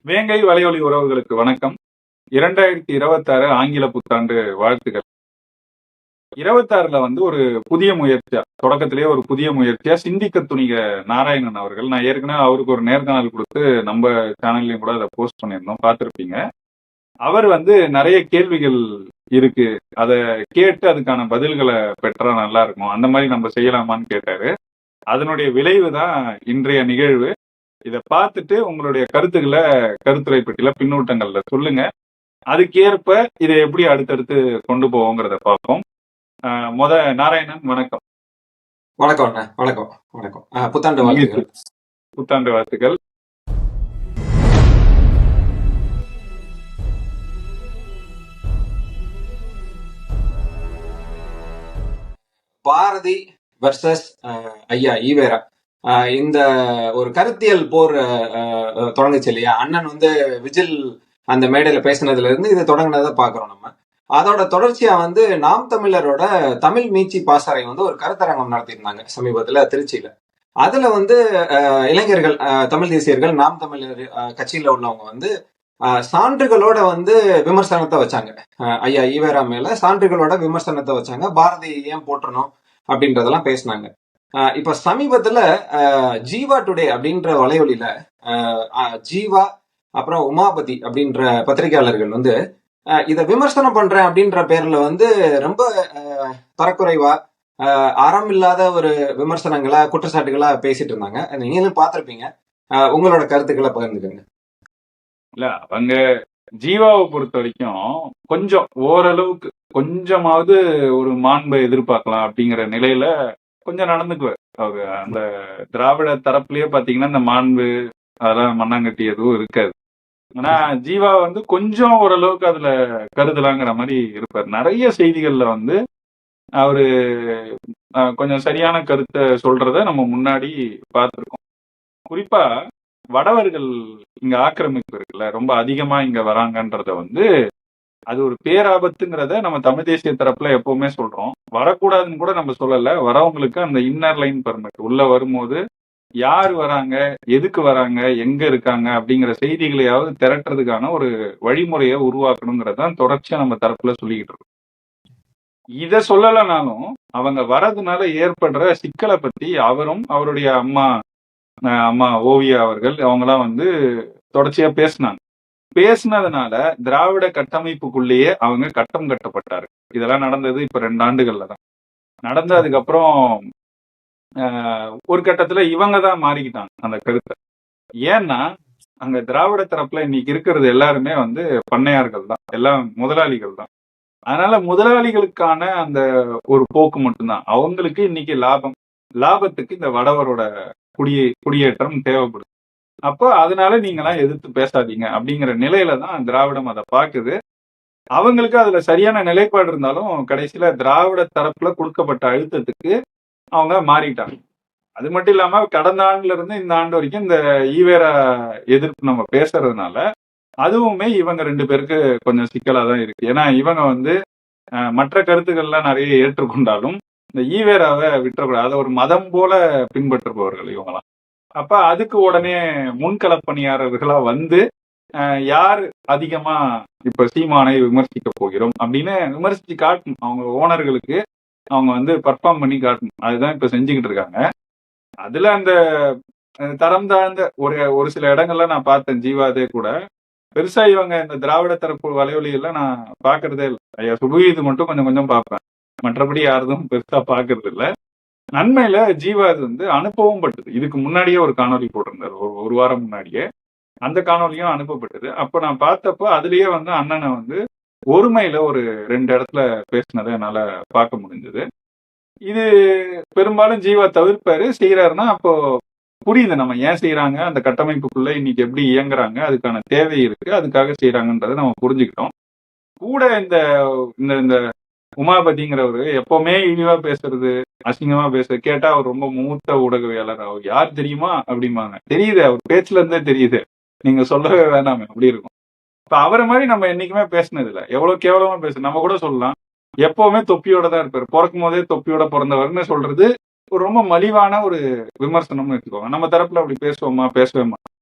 வேங்கை வலையொலி உறவுகளுக்கு வணக்கம். 2026 ஆங்கில புத்தாண்டு வாழ்த்துக்கள். 26ல ஒரு புதிய முயற்சியா, தொடக்கத்திலேயே ஒரு புதிய முயற்சியா சிந்திக்க துணிக நாராயணன் அவர்கள், நான் ஏற்கனவே அவருக்கு ஒரு நேர்காணல் கொடுத்து நம்ம சேனல்லையும் கூட அதை போஸ்ட் பண்ணியிருந்தோம், பார்த்திருப்பீங்க. அவர் நிறைய கேள்விகள் இருக்கு, அதை கேட்டு அதுக்கான பதில்களை பெற்றா நல்லா இருக்கும், அந்த மாதிரி நம்ம செய்யலாமான்னு கேட்டாரு. அதனுடைய விளைவு தான் இன்றைய நிகழ்வு. இதை பார்த்துட்டு உங்களுடைய கருத்துக்களை கருத்துரை பெட்டியில பின்னூட்டங்கள்ல சொல்லுங்க. அதுக்கேற்ப இதை எப்படி அடுத்தடுத்து கொண்டு போவோங்கிறத பார்ப்போம். நாராயணன் வணக்கம். வணக்கம் அண்ணா. வணக்கம் வணக்கம். புத்தாண்டு வாழ்த்துக்கள். புத்தாண்டு வாழ்த்துக்கள். பாரதி வர்சஸ் ஐயா ஈவேரா, இந்த ஒரு கருத்தியல் போர் தொடங்குச்சு இல்லையா? அண்ணன் விஜில் அந்த மேடையில பேசினதுல இருந்து இது தொடங்கினதை பாக்குறோம் நம்ம. அதோட தொடர்ச்சியா நாம் தமிழரோட தமிழ் மீட்சி பாசறை ஒரு கருத்தரங்கம் நடத்தியிருந்தாங்க சமீபத்துல திருச்சியில. அதுல இளைஞர்கள், தமிழ் தேசியர்கள், நாம் தமிழர் கட்சியில உள்ளவங்க சான்றுகளோட விமர்சனத்தை வச்சாங்க. ஐயா ஈவேரா மேல சான்றுகளோட விமர்சனத்தை வச்சாங்க. பாரதி ஏன் போற்றணும் அப்படின்றதெல்லாம் பேசினாங்க. இப்ப சமீபத்துல ஜீவா டுடே அப்படின்ற வலையொலியில ஜீவா அப்புறம் உமாபதி அப்படின்ற பத்திரிகையாளர்கள் இத விமர்சனம் பண்றேன் அப்படின்ற பேர்ல ரொம்ப தரக்குறைவா அறம் இல்லாத ஒரு விமர்சனங்களா, குற்றச்சாட்டுகளா பேசிட்டு இருந்தாங்க. நீங்களும் பார்த்திருப்பீங்க. உங்களோட கருத்துக்களை பகிர்ந்துக்கங்க. இல்ல, அவங்க ஜீவாவை பொறுத்த வரைக்கும் கொஞ்சம் ஓரளவுக்கு கொஞ்சமாவது ஒரு மாண்பை எதிர்பார்க்கலாம் அப்படிங்கிற நிலையில கொஞ்சம் நடந்துக்குவார். அவரு அந்த திராவிட தரப்புலயே பாத்தீங்கன்னா இந்த மாண்பு அதெல்லாம் மண்ணாங்கட்டி எதுவும் இருக்காது. ஆனா ஜீவா கொஞ்சம் ஓரளவுக்கு அதுல கருதலாங்கிற மாதிரி இருப்பார். நிறைய செய்திகள்ல அவரு கொஞ்சம் சரியான கருத்தை சொல்றத நம்ம முன்னாடி பார்த்திருக்கோம். குறிப்பா வடவர்கள் இங்க ஆக்கிரமிப்பு இருக்குல்ல, ரொம்ப அதிகமா இங்க வராங்கன்றத அது ஒரு பேராபத்துங்கிறத நம்ம தமிழ் தேசிய தரப்புல எப்பவுமே சொல்றோம். வரக்கூடாதுன்னு கூட நம்ம சொல்லல. வரவங்களுக்கு அந்த இன்னர் லைன் பெர்மிட் உள்ள வரும்போது யாரு வராங்க, எதுக்கு வராங்க, எங்க இருக்காங்க அப்படிங்கிற செய்திகளையாவது திரட்டுறதுக்கான ஒரு வழிமுறையை உருவாக்கணுங்கிறதான் தொடர்ச்சியா நம்ம தரப்புல சொல்லிக்கிட்டு இருக்கோம். இத சொல்லலைனாலும் அவங்க வர்றதுனால ஏற்படுற சிக்கலை பத்தி அவரும் அவருடைய அம்மா ஓவியா அவர்கள் அவங்களாம் தொடர்ச்சியா பேசினதுனால திராவிட கட்டமைப்புக்குள்ளேயே அவங்க கட்டம் கட்டப்பட்டாரு. இதெல்லாம் நடந்தது இப்ப 2 ஆண்டுகள்ல தான் நடந்ததுக்கு அப்புறம் ஒரு கட்டத்துல இவங்க தான் மாறிக்கிட்டாங்க அந்த கருத்தை. ஏன்னா அங்க திராவிட தரப்புல இன்னைக்கு இருக்கிறது எல்லாருமே பண்ணையார்கள் தான், எல்லாம் முதலாளிகள் தான். அதனால முதலாளிகளுக்கான அந்த ஒரு போக்கு மட்டும்தான். அவங்களுக்கு இன்னைக்கு லாபத்துக்கு இந்த வடவரோட குடியேற்றம் தேவைப்படுது. அப்போ அதனால நீங்களாம் எதிர்த்து பேசாதீங்க அப்படிங்கிற நிலையில தான் திராவிடம் அதை பாக்குது. அவங்களுக்கு அதுல சரியான நிலைப்பாடு இருந்தாலும் கடைசியில திராவிட தரப்புல கொடுக்கப்பட்ட அழுத்தத்துக்கு அவங்க மாறிட்டாங்க. அது மட்டும் இல்லாம கடந்த ஆண்டுல இருந்து இந்த ஆண்டு வரைக்கும் இந்த ஈவேரா எதிர்ப்பு நம்ம பேசுறதுனால அதுவுமே இவங்க 2 பேருக்கு கொஞ்சம் சிக்கலா தான் இருக்கு. ஏன்னா இவங்க மற்ற கருத்துக்கள்லாம் நிறைய ஏற்றுக்கொண்டாலும் இந்த ஈவேராவை விட்டுறக்கூடாது, அதை ஒரு மதம் போல பின்பற்றுபவர்கள் இவங்களாம். அப்ப அதுக்கு உடனே முன்களப்பணியாளர்களா யார் அதிகமா இப்ப சீமானை விமர்சிக்க போகிறோம் அப்படின்னு விமர்சிச்சு காட்டணும். அவங்க ஓனர்களுக்கு அவங்க பர்ஃபார்ம் பண்ணி காட்டணும். அதுதான் இப்ப செஞ்சுக்கிட்டு இருக்காங்க. அதுல அந்த தரம் தாழ்ந்த ஒரு சில இடங்கள்ல நான் பார்த்தேன். ஜீவாதே கூட பெருசா இவங்க இந்த திராவிட தரப்பு வலைவலியெல்லாம் நான் பாக்குறதே இல்லை. ஐயா சுபீது மட்டும் கொஞ்சம் கொஞ்சம் பார்ப்பேன், மற்றபடி யாரும் பெருசா பாக்குறது இல்லை. நன்மையில ஜீவா அனுப்பவும் பட்டது. இதுக்கு முன்னாடியே ஒரு காணொலி போட்டிருந்தாரு, ஒரு வாரம் முன்னாடியே அந்த காணொலியும் அனுப்பப்பட்டது. அப்ப நான் பார்த்தப்போ அதுலயே அண்ணனை ஒருமையில ஒரு 2 இடத்துல பேசினதை என்னால பார்க்க முடிஞ்சது. இது பெரும்பாலும் ஜீவா தவிர்ப்பாரு. செய்யறாருன்னா அப்போ புரியுது நம்ம ஏன் செய்யறாங்க, அந்த கட்டமைப்புக்குள்ள இன்னைக்கு எப்படி இயங்குறாங்க, அதுக்கான தேவை இருக்கு, அதுக்காக செய்யறாங்கன்றதை நம்ம புரிஞ்சுக்கிட்டோம். கூட இந்த இந்த உமாபதிங்கிறவரு எப்பவுமே இழிவா பேசுறது, அசிங்கமா பேசுறது கேட்டா அவர் ரொம்ப மூத்த ஊடகவியலாளர், அவர் யார் தெரியுமா அப்படிம்பாங்க. தெரியுது, அவர் பேச்சுல இருந்தே தெரியுது, நீங்க சொல்லவே வேணாமே அப்படி இருக்கும். இப்ப அவரை மாதிரி நம்ம என்னைக்குமே பேசினது இல்லை. எவ்வளவு கேவலமா பேசு நம்ம கூட சொல்லலாம். எப்பவுமே தொப்பியோட தான் இருப்பாரு, பிறக்கும் போதே தொப்பியோட பிறந்தவர்னு சொல்றது ஒரு ரொம்ப மலிவான ஒரு விமர்சனம்னு வச்சுக்கோங்க. நம்ம தரப்புல அப்படி பேசுவோமா? பேசவே மாட்டோம்.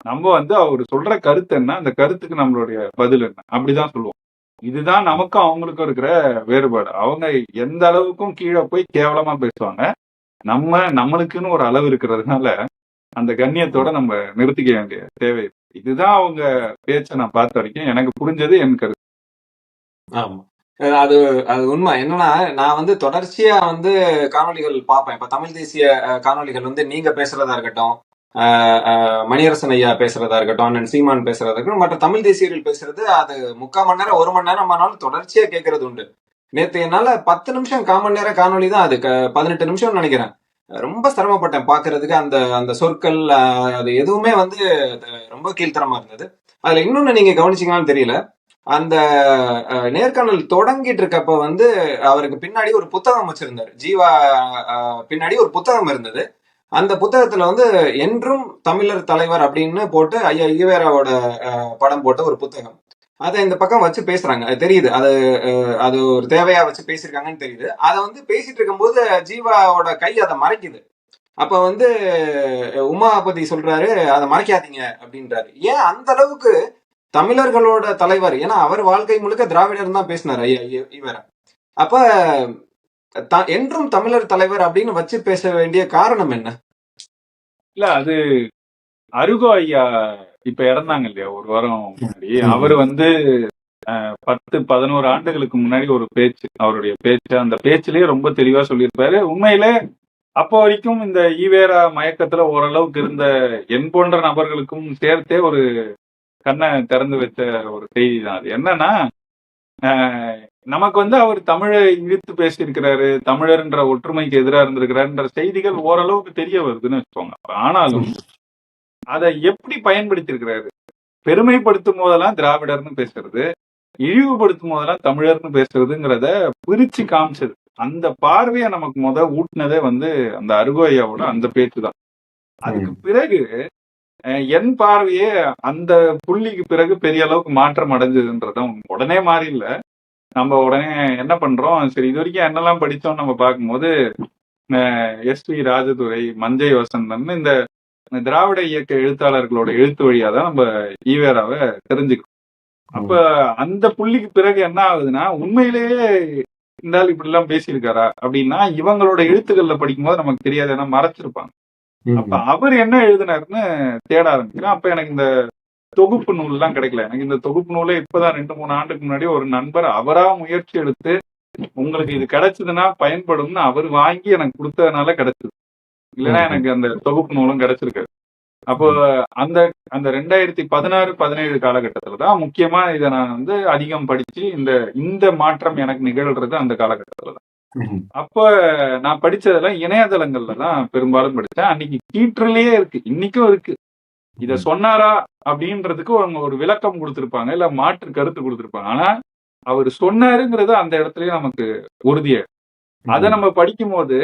நம்ம வந்து அவர் சொல்ற கருத்து என்ன, அந்த கருத்துக்கு நம்மளுடைய பதில் என்ன, அப்படிதான் சொல்லுவோம். இதுதான் நமக்கும் அவங்களுக்கும் இருக்கிற வேறுபாடு. அவங்க எந்த அளவுக்கும் கீழே போய் கேவலமா பேசுவாங்க. நம்மளுக்குன்னு ஒரு அளவு இருக்கிறதுனால அந்த கண்ணியத்தோட நம்ம நிறுத்திக்க வேண்டிய தேவை இருக்கு. இதுதான் அவங்க பேச்சை நான் பார்த்த வரைக்கும் எனக்கு புரிஞ்சது என் கருத்து. ஆமா. அது அது உண்மை. என்னன்னா, நான் வந்து தொடர்ச்சியா வந்து காணொளிகள் பார்ப்பேன். இப்ப தமிழ் தேசிய காணொளிகள் வந்து நீங்க பேசுறதா இருக்கட்டும், மணியரசன் ஐயா பேசுறதா இருக்கட்டும், அண்ணன் சீமான் பேசுறதா இருக்கட்டும், மற்ற தமிழ் தேசியர்கள் பேசுறது அது 3/4 மணி நேரம் 1 மணி நேரம் ஆனாலும் தொடர்ச்சியா கேட்கறது உண்டு. நேத்து என்னால 10 நிமிஷம் 1/4 மணி நேரம் காணொளி தான், அது 18 நிமிஷம் நினைக்கிறேன். ரொம்ப சிரமப்பட்டேன் பாக்குறதுக்கு. அந்த அந்த சொற்கள் அது எதுவுமே வந்து ரொம்ப கீழ்த்தரமா இருந்தது. அதுல இன்னொன்னு நீங்க கவனிச்சீங்களான்னு தெரியல, அந்த நேர்காணல் தொடங்கிட்டு இருக்கப்ப வந்து அவருக்கு பின்னாடி ஒரு புத்தகம் வச்சிருந்தாரு. ஜீவா பின்னாடி ஒரு புத்தகம் இருந்தது. அந்த புத்தகத்துல வந்து என்றும் தமிழர் தலைவர் அப்படின்னு போட்டு ஐயா ஈவேராவோட படம் போட்ட ஒரு புத்தகம். அதை இந்த பக்கம் வச்சு பேசுறாங்க. அது தெரியுது, அது ஒரு தேவையா வச்சு பேசியிருக்காங்கன்னு தெரியுது. அதை வந்து பேசிட்டு இருக்கும்போது ஜீவாவோட கை அதை மறைக்குது. அப்ப வந்து உமாபதி சொல்றாரு, அதை மறைக்காதீங்க அப்படின்றாரு. ஏன் அந்த அளவுக்கு தமிழர்களோட தலைவர், ஏன்னா அவர் வாழ்க்கை முழுக்க திராவிடர் தான் பேசினார் ஐயா ஈவேரா. அப்ப என்றும் தமிழர் தலைவர் அப்படின்னு வச்சு பேச வேண்டிய காரணம் என்ன? இல்ல, அது அருகோ ஐயா இப்ப இறந்தாங்க இல்லையா ஒரு வாரம் முன்னாடி. அவர் வந்து 10-11 ஆண்டுகளுக்கு முன்னாடி ஒரு பேச்சு, அவருடைய பேச்சு, அந்த பேச்சிலேயே ரொம்ப தெளிவா சொல்லியிருப்பாரு. உண்மையிலே அப்போ வரைக்கும் இந்த ஈவேரா மயக்கத்துல ஓரளவுக்கு இருந்த என் போன்ற நபர்களுக்கும் சேர்த்தே ஒரு கண்ணை திறந்து வச்ச ஒரு செய்தி தான் அது. என்னன்னா, நமக்கு வந்து அவர் தமிழை இழுத்து பேசியிருக்கிறாரு, தமிழர்ன்ற ஒற்றுமைக்கு எதிராக இருந்திருக்கிறாருன்ற செய்திகள் ஓரளவுக்கு தெரிய வருதுன்னு வச்சுக்கோங்க. ஆனாலும் அதை எப்படி பயன்படுத்தியிருக்கிறாரு, பெருமைப்படுத்தும் போதெல்லாம் திராவிடர்னு பேசுறது, இழிவுபடுத்தும் போதெல்லாம் தமிழர்னு பேசுறதுங்கிறத பிரிச்சு காமிச்சது. அந்த பார்வையை நமக்கு ஊட்டினதே வந்து அந்த அருகோயாவோட அந்த பேச்சு தான். அதுக்கு பிறகு என் பார்வையே அந்த புள்ளிக்கு பிறகு பெரிய அளவுக்கு மாற்றம் அடைஞ்சதுன்றதும் உடனே மாறி இல்ல. நம்ம உடனே என்ன பண்றோம், சரி இது வரைக்கும் என்னெல்லாம் படிச்சோம் நம்ம பார்க்கும்போது எஸ்.வி. ராஜதுரை, மஞ்சை வசந்தன், இந்த திராவிட இயக்க எழுத்தாளர்களோட எழுத்து வழியா தான் நம்ம ஈவேராவை தெரிஞ்சுக்கிறோம். அப்ப அந்த புள்ளிக்கு பிறகு என்ன ஆகுதுன்னா, உண்மையிலேயே இந்த ஆள் இப்படி எல்லாம் பேசியிருக்காரா அப்படின்னா இவங்களோட எழுத்துக்கள்ல படிக்கும்போது நமக்கு தெரியாது, ஏன்னா மறைச்சிருப்பாங்க. அப்ப அவர் என்ன எழுதினாருன்னு தேட ஆரம்பிக்கிறேன். அப்ப எனக்கு இந்த தொகுப்பு நூல் எல்லாம் கிடைக்கல. எனக்கு இந்த தொகுப்பு நூலே இப்பதான் 2-3 ஆண்டுக்கு முன்னாடி ஒரு நண்பர் அவரா முயற்சி எடுத்து உங்களுக்கு இது கிடைச்சதுன்னா பயன்படும்னு அவர் வாங்கி எனக்கு கொடுத்ததுனால கிடைச்சது. இல்லைன்னா எனக்கு அந்த தொகுப்பு நூலும் கிடைச்சிருக்காரு. அப்போ அந்த அந்த 2016-17 காலகட்டத்துலதான் முக்கியமா இதை நான் வந்து அதிகம் படிச்சு இந்த மாற்றம் எனக்கு நிகழ்றது அந்த காலகட்டத்துலதான். அப்ப நான் படிச்சதெல்லாம் இணையதளங்கள்ல தான் பெரும்பாலும் படிச்சேன். அன்னைக்கு கீற்றுலயே இருக்கு, இன்னைக்கும் இருக்கு. இத சொன்னாரா அப்படின்றதுக்கு அவங்க ஒரு விளக்கம் கொடுத்திருப்பாங்க, இல்ல மாற்று கருத்து கொடுத்திருப்பாங்க. ஆனா அவர் சொன்னாருங்கிறது அந்த இடத்துலயே நமக்கு உறுதியா. அதை நம்ம படிக்கும் போது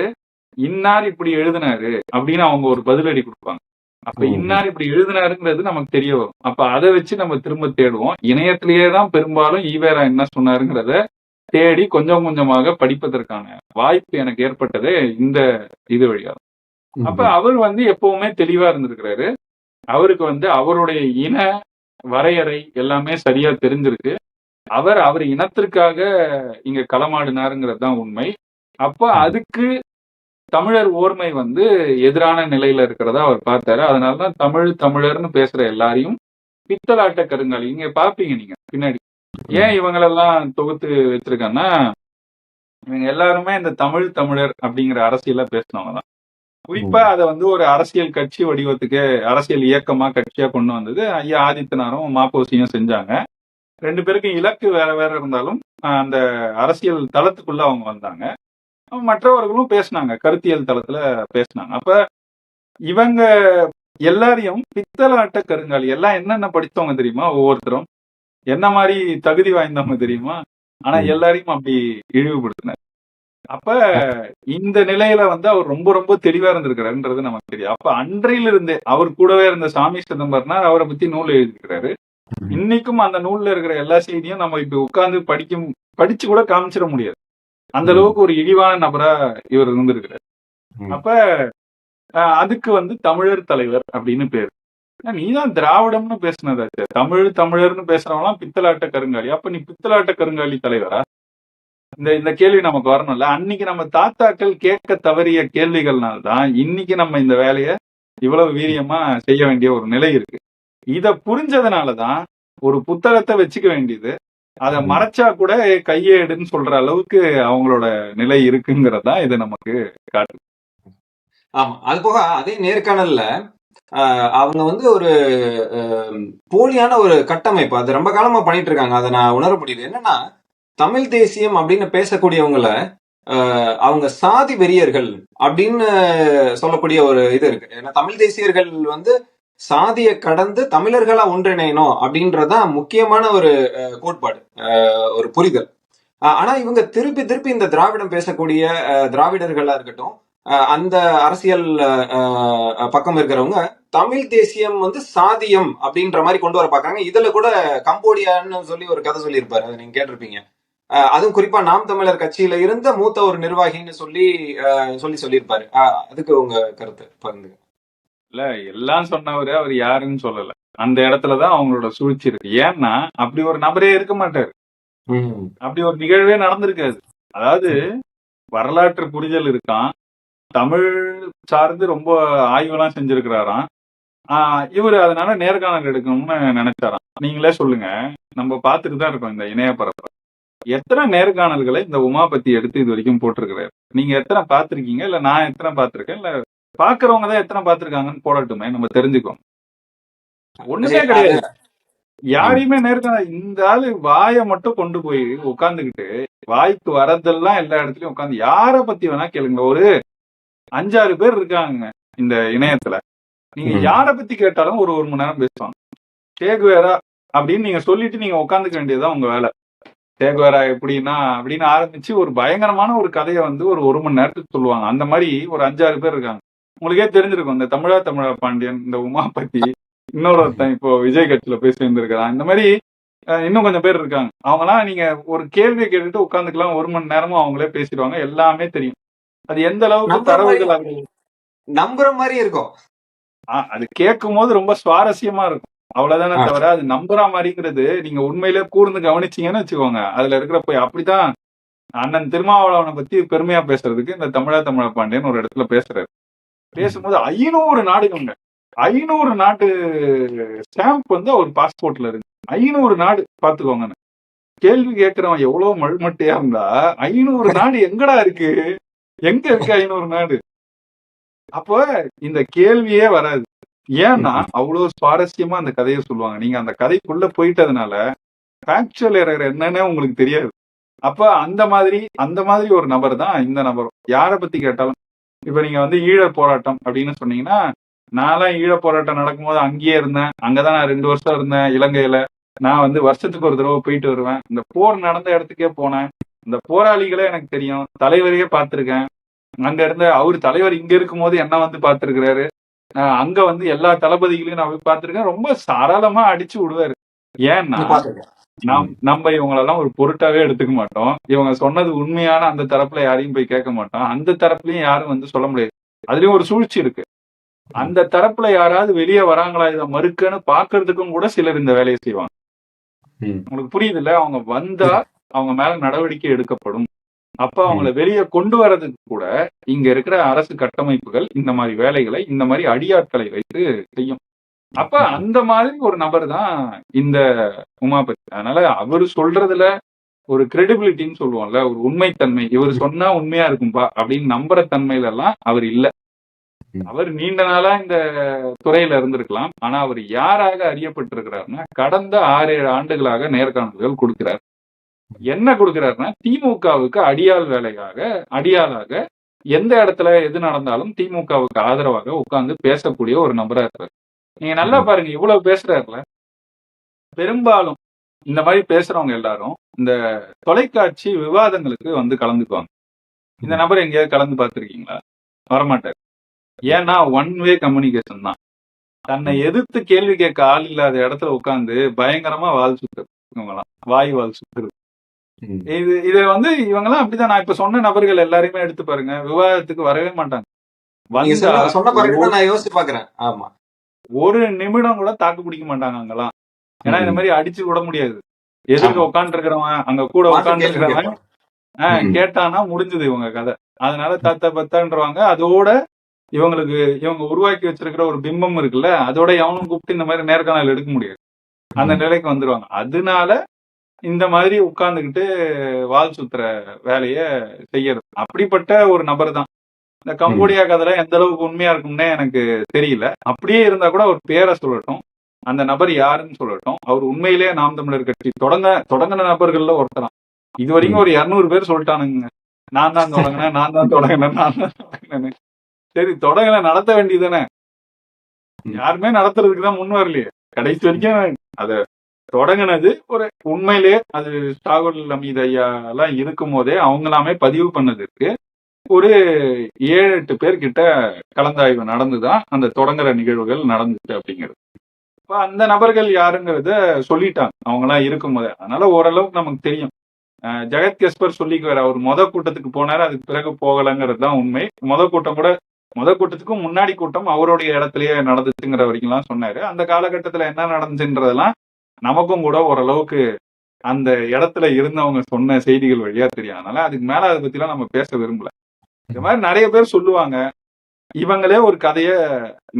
இன்னார் இப்படி எழுதினாரு அப்படின்னு அவங்க ஒரு பதிலடி கொடுப்பாங்க. அப்ப இன்னார் இப்படி எழுதினாருங்கிறது நமக்கு தெரிய வரும். அப்ப அதை வச்சு நம்ம திரும்ப தேடுவோம். இணையத்திலேயே தான் பெரும்பாலும் ஈவேரா என்ன சொன்னாருங்கிறத தேடி கொஞ்சம் கொஞ்சமாக படிப்பதற்கான வாய்ப்பு எனக்கு ஏற்பட்டதே இந்த இது வழியா. அப்ப அவர் வந்து எப்பவுமே தெளிவா இருந்திருக்கிறாரு. அவருக்கு வந்து அவருடைய இன வரையறை எல்லாமே சரியா தெரிஞ்சிருக்கு. அவர் இனத்திற்காக இங்க களமாடினாருங்கிறது தான் உண்மை. அப்ப அதுக்கு தமிழர் ஓர்மை வந்து எதிரான நிலையில இருக்கிறதா அவர் பார்த்தாரு. அதனாலதான் தமிழர்னு பேசுற எல்லாரையும் பித்தலாட்ட கருங்காலி இங்க பாப்பீங்க நீங்க பின்னாடி. ஏன் இவங்களெல்லாம் தொகுத்து வச்சிருக்காங்கன்னா, இவங்க எல்லாருமே இந்த தமிழர் அப்படிங்கிற அரசியல பேசினவங்க தான். குறிப்பா அதை வந்து ஒரு அரசியல் கட்சி வடிவத்துக்கு, அரசியல் இயக்கமா கட்சியா கொண்டு வந்தது ஐயா ஆதித்தனாரும் மாப்போசியும் செஞ்சாங்க. 2 பேருக்கும் இலக்கு வேற வேற இருந்தாலும் அந்த அரசியல் தளத்துக்குள்ள அவங்க வந்தாங்க. மற்றவர்களும் பேசினாங்க, கருத்தியல் தளத்துல பேசினாங்க. அப்ப இவங்க எல்லாரையும் பித்தலாட்ட கருங்காலி, எல்லாம் என்னென்ன படித்தவங்க தெரியுமா, ஒவ்வொருத்தரும் என்ன மாதிரி தகுதி வாய்ந்தவங்க தெரியுமா, ஆனா எல்லாரையும் அப்படி இழிவுபடுத்தினார். அப்ப இந்த நிலையில வந்து அவர் ரொம்ப ரொம்ப தெளிவா இருந்திருக்கிறாருன்றது நமக்கு தெரியும். அப்ப அன்றையிலிருந்தே அவர் கூடவே இருந்த சாமி சிதம்பரனார் அவரை பத்தி நூல் எழுதியிருக்கிறாரு. இன்னைக்கும் அந்த நூல்ல இருக்கிற எல்லா செய்தியும் நம்ம இப்ப உட்கார்ந்து படிச்சு கூட காமிச்சிட முடியாது. அந்த அளவுக்கு ஒரு இழிவான நபரா இவர் இருந்திருக்கிறார். அப்ப அதுக்கு வந்து தமிழர் தலைவர் அப்படின்னு பேரு. நீதான் திராவிடம்னு பேசுனதாச்சு. தமிழ் தமிழர்னு பேசுறவங்களாம் பித்தலாட்ட கருங்காலி. அப்ப நீ பித்தலாட்ட கருங்காலி தலைவரா? இந்த இந்த கேள்வி நமக்கு வரணும்ல. அன்னைக்கு நம்ம தாத்தாக்கள் கேட்க தவறிய கேள்விகள்னால்தான் இன்னைக்கு நம்ம இந்த வேலையை இவ்வளவு வீரியமா செய்ய வேண்டிய ஒரு நிலை இருக்கு. இத புரிஞ்சதுனாலதான் ஒரு புத்தகத்தை வச்சுக்க வேண்டியது, அதை மறைச்சா கூட கையேடுன்னு சொல்ற அளவுக்கு அவங்களோட நிலை இருக்குங்கிறதா இது நமக்கு காட்டுது. ஆமா, அது போக அதே நேர்காணல்ல அவங்க வந்து ஒரு போலியான ஒரு கட்டமைப்பு அது ரொம்ப காலமா பண்ணிட்டு இருக்காங்க. அதை நான் உணர முடியுது. என்னன்னா, தமிழ் தேசியம் அப்படின்னு பேசக்கூடியவங்கள அவங்க சாதி வெறியர்கள் அப்படின்னு சொல்லக்கூடிய ஒரு இது இருக்கு. ஏன்னா தமிழ் தேசியர்கள் வந்து சாதியை கடந்து தமிழர்களா ஒன்றிணையணும் அப்படின்றதான் முக்கியமான ஒரு கோட்பாடு, ஒரு புரிதல். ஆனா இவங்க திருப்பி திருப்பி இந்த திராவிடம் பேசக்கூடிய திராவிடர்களா இருக்கட்டும், அந்த அரசியல் பக்கம் இருக்கிறவங்க தமிழ் தேசியம் வந்து சாதியம் அப்படின்ற மாதிரி கொண்டு வர பாக்குறாங்க. இதுல கூட கம்போடியான்னு சொல்லி ஒரு கதை சொல்லியிருப்பாரு, அதை நீங்க கேட்டிருப்பீங்க. அதுவும் குறிப்பா நாம் தமிழர் கட்சியில இருந்த மூத்த ஒரு நிர்வாகின்னு சொல்லி சொல்லியிருப்பாரு. அதுக்கு உங்க கருத்து பகிர்ந்து. இல்ல, எல்லாம் சொன்னவரு அவர் யாருன்னு சொல்லல. அந்த இடத்துலதான் அவங்களோட சூழ்ச்சி இருக்கு. ஏன்னா அப்படி ஒரு நபரே இருக்க மாட்டாரு, அப்படி ஒரு நிகழ்வே நடந்திருக்காது. அதாவது வரலாற்று புரிதல் இருக்கான், தமிழ் சார்ந்து ரொம்ப ஆய்வெல்லாம் செஞ்சிருக்கிறாராம். இவரு அதனால நேர்காணல் எடுக்கணும்னு நினைச்சாராம். நீங்களே சொல்லுங்க, நம்ம பார்த்துட்டு தான் இருக்கோம் இந்த இணையப்பரப்ப. எத்தனை நேர்காணல்களை இந்த உமாபதி எடுத்து இது வரைக்கும் போட்டிருக்கிறாரு? நீங்க எத்தனை பார்த்திருக்கீங்க? இல்ல நான் எத்தனை பார்த்திருக்கேன்? இல்ல பாக்குறவங்க தான் எத்தனை பார்த்திருக்காங்கன்னு போடட்டுமே, நம்ம தெரிஞ்சுக்கோம். ஒண்ணுமே கிடையாது. யாரையுமே நேர்காணல், இந்த ஆளு வாயை மட்டும் கொண்டு போய் உட்கார்ந்துகிட்டு வாய்க்கு வரதெல்லாம் எல்லா இடத்துலயும் உட்காந்து யார பத்தி வேணா கேளுங்க. ஒரு 5-6 பேர் இருக்காங்க இந்த இணையத்துல. நீங்க யார பத்தி கேட்டாலும் ஒரு மணி நேரம் பேசுவாங்க. சேகுவேரா அப்படின்னு நீங்க சொல்லிட்டு நீங்க உட்காந்துக்க வேண்டியதுதான் உங்க வேலை. சேகுவேரா எப்படின்னா அப்படின்னு ஆரம்பிச்சு ஒரு பயங்கரமான ஒரு கதையை வந்து ஒரு மணி நேரத்துக்கு சொல்லுவாங்க. அந்த மாதிரி ஒரு 5-6 பேர் இருக்காங்க. உங்களுக்கே தெரிஞ்சிருக்கும், இந்த தமிழா பாண்டியன், இந்த உமாபதி, இன்னொருத்தன் இப்போ விஜய் கட்சியில போய் சேர்ந்திருக்கிறான். இந்த மாதிரி இன்னும் கொஞ்சம் பேர் இருக்காங்க. அவங்கலாம் நீங்க ஒரு கேள்வியை கேட்டுட்டு உட்காந்துக்கலாம், 1 மணி நேரமும் அவங்களே பேசிடுவாங்க, எல்லாமே தெரியும். அது எந்த அளவுக்கு தரவுகள் நம்புற மாதிரி இருக்கும். அது கேட்கும் போது ரொம்ப சுவாரஸ்யமா இருக்கும், அவ்வளவுதானே தவிர அது நம்புற மாதிரிங்கிறது நீங்க உண்மையிலே கூர்ந்து கவனிச்சீங்கன்னு வச்சுக்கோங்க. அதுல இருக்கிற போய் அப்படித்தான் அண்ணன் திருமாவளவனை பத்தி பெருமையா பேசுறதுக்கு இந்த தமிழா பாண்டியன் ஒரு இடத்துல பேசுறாரு. பேசும்போது 500 நாடுகள்ங்க, 500 நாட்டு ஸ்டாம்ப் வந்து அவர் பாஸ்போர்ட்ல இருக்கு. 500 நாடு பாத்துக்கோங்க. கேள்வி கேட்கிறவன் எவ்வளவு மழுமட்டையா இருந்தா 500 நாடு எங்கடா இருக்கு, எங்க இருக்கு 500 நாடு? அப்ப இந்த கேள்வியே வராது. ஏன்னா அவ்வளவு சுவாரஸ்யமா அந்த கதையை சொல்லுவாங்க. நீங்க அந்த கதைக்குள்ள போயிட்டதுனால ஃபேக்சுவல் எரர் என்னன்னு உங்களுக்கு தெரியாது. அப்ப அந்த மாதிரி ஒரு நபர் தான் இந்த நபரும். யாரை பத்தி கேட்டாலும், இப்ப நீங்க வந்து ஈழ போராட்டம் அப்படின்னு சொன்னீங்கன்னா, நான்லாம் ஈழ போராட்டம் நடக்கும்போது அங்கேயே இருந்தேன். அங்கதான் நான் 2 வருஷம் இருந்தேன் இலங்கையில. நான் வந்து வருஷத்துக்கு ஒரு தடவை போயிட்டு வருவேன். இந்த போர் நடந்த இடத்துக்கே போனேன். இந்த போராளிகளே எனக்கு தெரியும், தலைவரையே பார்த்திருக்கேன். அங்க இருந்த அவரு தலைவர் இங்க இருக்கும் போது என்ன வந்து பார்த்திருக்கிறாரு. அங்க வந்து எல்லா தளபதிகளையும் நான் போய் பார்த்திருக்கேன். ரொம்ப சரளமா அடிச்சு விடுவாரு. ஏன்னா நம்ம இவங்களெல்லாம் ஒரு பொருட்டாவே எடுத்துக்க மாட்டோம். இவங்க சொன்னது உண்மையான அந்த தரப்புல யாரையும் போய் கேட்க மாட்டோம். அந்த தரப்புலயும் யாரும் வந்து சொல்ல முடியாது. அதுலயும் ஒரு சூழ்ச்சி இருக்கு. அந்த தரப்புல யாராவது வெளியே வராங்களா இதை மறுக்கன்னு பாக்குறதுக்கும் கூட சிலர் இந்த வேலையை செய்வாங்க. உங்களுக்கு புரியுது இல்ல? அவங்க வந்தா அவங்க மேல நடவடிக்கை எடுக்கப்படும். அப்ப அவங்களை வெளியே கொண்டு வர்றதுக்கு கூட இங்க இருக்கிற அரசு கட்டமைப்புகள் இந்த மாதிரி வேலைகளை, இந்த மாதிரி அடியாட்களை வைத்து செய்யும். அப்ப அந்த மாதிரி ஒரு நபர் தான் இந்த உமாபதி. அதனால அவரு சொல்றதுல ஒரு கிரெடிபிலிட்டின்னு சொல்லுவோம்ல, ஒரு உண்மைத்தன்மை, இவர் சொன்னா உண்மையா இருக்கும்பா அப்படின்னு நம்புற தன்மையில எல்லாம் அவர் இல்ல. அவர் நீண்ட நாளா இந்த துறையில இருந்திருக்கலாம். ஆனா அவர் யாராக அறியப்பட்டிருக்கிறாருன்னா, கடந்த 6-7 ஆண்டுகளாக நேர்காணல்கள் கொடுக்கிறார். என்ன கொடுக்கிறாருன்னா, திமுகவுக்கு அடியாளாக எந்த இடத்துல எது நடந்தாலும் திமுகவுக்கு ஆதரவாக உட்கார்ந்து பேசக்கூடிய ஒரு நபரா இருக்காரு. நீங்க நல்லா பாருங்க, இவ்வளவு பேசுறாருல. பெரும்பாலும் இந்த மாதிரி பேசுறவங்க எல்லாரும் இந்த தொலைக்காட்சி விவாதங்களுக்கு வந்து கலந்துக்குவாங்க. இந்த நபர் எங்கேயாவது கலந்து பார்த்திருக்கீங்களா? வரமாட்டார். ஏன்னா ஒன் வே கம்யூனிகேஷன் தான். தன்னை எதிர்த்து கேள்வி கேட்க ஆள் இல்லாத இடத்துல உட்கார்ந்து பயங்கரமா வால் சுத்துறது, வாய் வால் சுத்துறது. இது வந்து இவங்கெல்லாம் அப்படிதான். நான் இப்ப சொன்ன நபர்கள் எல்லாரையுமே எடுத்து பாருங்க, விவாதத்துக்கு வரவே மாட்டாங்க. சொன்ன பிறகுதான் நான் யோசிச்சு பாக்குறேன். ஆமா, ஒரு நிமிடம் கூட தாக்கு பிடிக்க மாட்டாங்க அங்கெல்லாம். ஏன்னா இந்த மாதிரி அடிச்சு விட முடியாது. எதிர்க்க உட்காந்து இருக்கிறவன், அங்க கூட உட்காந்து இருக்கிறவன் கேட்டானா முடிஞ்சது இவங்க கதை. அதனால தத்த பத்தன்றவாங்க. அதோட இவங்க உருவாக்கி வச்சிருக்கிற ஒரு பிம்பம் இருக்குல்ல, அதோட எவனும் கூப்பிட்டு இந்த மாதிரி நேர்காணல் எடுக்க முடியாது. அந்த நிலைக்கு வந்துருவாங்க. அதனால இந்த மாதிரி உட்கார்ந்துகிட்டு வால் சுத்துற வேலைய செய்யறது. அப்படிப்பட்ட ஒரு நபர் தான். இந்த கம்போடியா கதையில எந்த அளவுக்கு உண்மையா இருக்கும்னே எனக்கு தெரியல. அப்படியே இருந்தா கூட அவர் பேரை சொல்லட்டும், அந்த நபர் யாருன்னு சொல்லட்டும். அவர் உண்மையிலேயே நாம் தமிழர் கட்சி தொடங்கின நபர்கள்ல ஒருத்தராம். இது வரைக்கும் ஒரு 200 பேர் சொல்லிட்டானுங்க, நான் தான் தொடங்கினேன். சரி, தொடங்கல, நடத்த வேண்டியதானே. யாருமே நடத்துறதுக்கு தான் முன் வரலையே. கடைசி வரைக்கும் அத தொடங்கினது ஒரு உண்மையிலே அது ஷாகுல் ஹமீது ஐயா எல்லாம் இருக்கும் போதே அவங்களாமே பதிவு பண்ணதுக்கு ஒரு 7-8 பேர் கிட்ட கலந்தாய்வு நடந்துதான் அந்த தொடங்குற நிகழ்வுகள் நடந்துச்சு அப்படிங்கிறது. இப்ப அந்த நபர்கள் யாருங்கிறத சொல்லிட்டாங்க அவங்க எல்லாம் இருக்கும் போதே. அதனால ஓரளவுக்கு நமக்கு தெரியும். ஜெகத் கெஸ்பர் சொல்லிக்குவார், அவர் கூட்டத்துக்கு போனாரு, அதுக்கு பிறகு போகலங்கிறது தான் உண்மை. கூட்டத்துக்கும் முன்னாடி கூட்டம் அவருடைய இடத்துலயே நடந்துச்சுங்கிற வரைக்கும் எல்லாம் சொன்னாரு. அந்த காலகட்டத்துல என்ன நடந்துச்சுன்றதெல்லாம் நமக்கும் கூட ஓரளவுக்கு அந்த இடத்துல இருந்தவங்க சொன்ன செய்திகள் வழியா தெரியும். அதனால அதுக்கு மேல அதை பத்தி எல்லாம் நம்ம பேச விரும்பல. இந்த மாதிரி நிறைய பேர் சொல்லுவாங்க. இவங்களே ஒரு கதைய,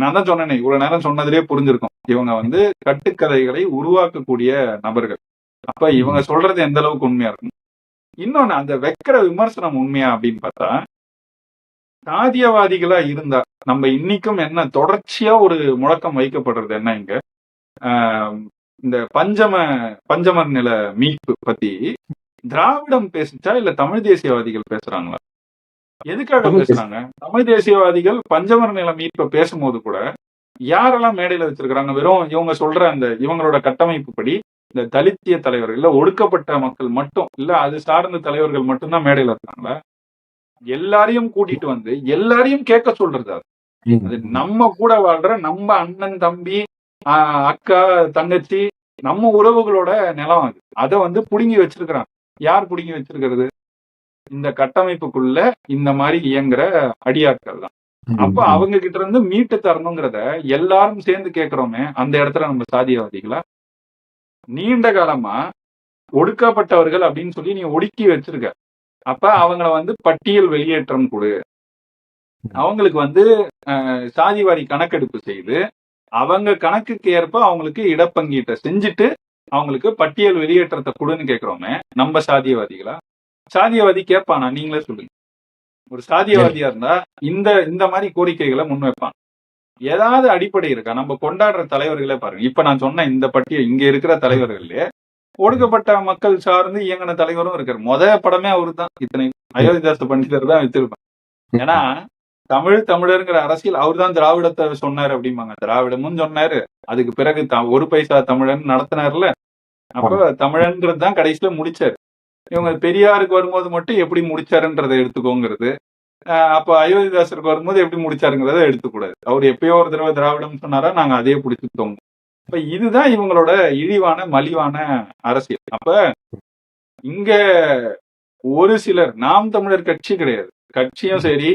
நான் தான் சொன்னேனே, இவ்வளவு நேரம் சொன்னதுலயே புரிஞ்சிருக்கும், இவங்க கட்டுக்கதைகளை உருவாக்கக்கூடிய நபர்கள். அப்ப இவங்க சொல்றது எந்த அளவுக்கு உண்மையா இருக்கும். இன்னொன்னு, அந்த வைக்கிற விமர்சனம் உண்மையா அப்படின்னு பார்த்தா, சாதியவாதிகளா இருந்தா நம்ம இன்னைக்கும் என்ன தொடர்ச்சியா ஒரு முழக்கம் வைக்கப்படுறது என்ன, இங்க இந்த பஞ்சமர் நில மீட்பு பத்தி திராவிடம் பேசுச்சா இல்ல தமிழ் தேசியவாதிகள் பேசுறாங்களா? எதுக்காக பேசுறாங்க? தமிழ் தேசியவாதிகள் பஞ்சமர் நில மீட்பை பேசும்போது கூட யாரெல்லாம் மேடையில வச்சிருக்கிறாங்க? வெறும் இவங்க சொல்ற அந்த இவங்களோட கட்டமைப்பு படி இந்த தலித்திய தலைவர்கள் இல்ல ஒடுக்கப்பட்ட மக்கள் மட்டும் இல்ல, அது சார்ந்த தலைவர்கள் மட்டும்தான் மேடையில இருக்காங்களா? எல்லாரையும் கூட்டிட்டு வந்து எல்லாரையும் கேட்க சொல்றது. அது நம்ம கூட வாழ்ற நம்ம அண்ணன் தம்பி அக்கா தங்கச்சி நம்ம உறவுகளோட நிலம். அதை புடுங்கி வச்சிருக்கிறாங்க. யார் புடுங்கி வச்சிருக்கிறது? இந்த கட்டமைப்புக்குள்ள இந்த மாதிரி இயங்குற அடியாட்கள் தான். அப்ப அவங்க கிட்ட இருந்து மீட்டு தரணுங்கிறத எல்லாரும் சேர்ந்து கேட்கிறோமே, அந்த இடத்துல நம்ம சாதியவாதிகளா? நீண்ட காலமா ஒடுக்கப்பட்டவர்கள் அப்படின்னு சொல்லி நீ ஒடுக்கி வச்சிருக்க. அப்ப அவங்கள பட்டியல் வெளியேற்றம் கொடு, அவங்களுக்கு சாதிவாரி கணக்கெடுப்பு செய்து அவங்க கணக்குக்கு ஏற்ப அவங்களுக்கு இடப்பங்கீட்டை செஞ்சுட்டு அவங்களுக்கு பட்டியல் வெளியேற்றத்தை கொடுன்னு கேட்கிறோமே, நம்ம சாதியவாதிகளா? சாதியவாதி கேட்பானா? நீங்களே சொல்லுங்க. ஒரு சாதியவாதியா இருந்தா இந்த மாதிரி கோரிக்கைகளை முன்வைப்பான். ஏதாவது அடிப்படை இருக்கா? நம்ம கொண்டாடுற தலைவர்களே பாருங்க. இப்ப நான் சொன்ன இந்த பட்டியல் இங்க இருக்கிற தலைவர்களே ஒடுக்கப்பட்ட மக்கள் சார்ந்து இயங்கின தலைவரும் இருக்காரு. படமே அவரு தான். இத்தனை அயோத்திதாச பண்டிதர் தான் வச்சிருப்பேன். ஏன்னா தமிழருங்கிற அரசியல் அவர் தான் திராவிடத்தை சொன்னாரு அப்படிம்பாங்க. திராவிடமும் சொன்னாரு, அதுக்கு பிறகு ஒரு பைசா தமிழன் நடத்தினார்ல, அப்ப தமிழன்றது தான் கடைசியில முடிச்சாரு. இவங்க பெரியாருக்கு வரும்போது மட்டும் எப்படி முடிச்சாருன்றதை எடுத்துக்கோங்கிறது, அப்ப அயோத்திதாசருக்கு வரும்போது எப்படி முடிச்சாருங்கிறத எடுத்துக்கூடாது. அவர் எப்பயோ ஒரு தடவை திராவிடம் சொன்னாரா, நாங்க அதே பிடிச்சு தோங்கும். இப்ப இதுதான் இவங்களோட இழிவான மலிவான அரசியல். அப்ப இங்க ஒரு சிலர், நாம் தமிழர் கட்சி கிடையாது, கட்சியும் சரி